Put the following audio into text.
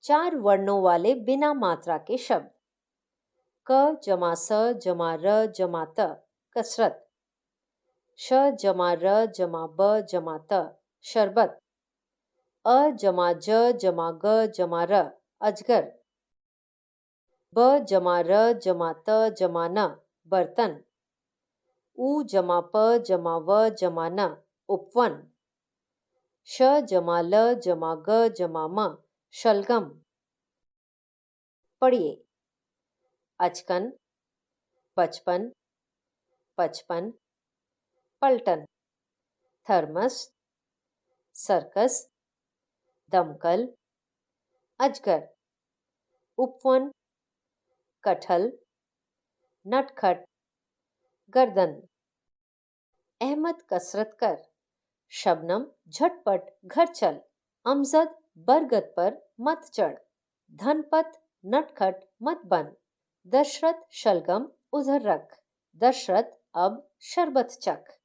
4 वर्णों वाले बिना मात्रा के शब्द। क जमा स जमा र जमा त कसरत। श जमा र जमा ब जमा त शरबत। अ जमा ज जमा ग जमा र अजगर। ब जमा र जमा त जमा न बर्तन। उ जमा प जमा व जमा न उपवन। श जमा ल जमा ग जमा म शलगम। पढ़िए। अचकन, बचपन, पचपन, पलटन, थर्मस, सर्कस, दमकल, अजगर, उपवन, कटहल, नटखट, गर्दन। अहमद कसरत कर, शबनम झटपट घर चल, अमजद बरगद पर मत चढ़, धनपत नटखट मत बन, दशरथ शलगम उधर रख, दशरथ अब शरबत चख।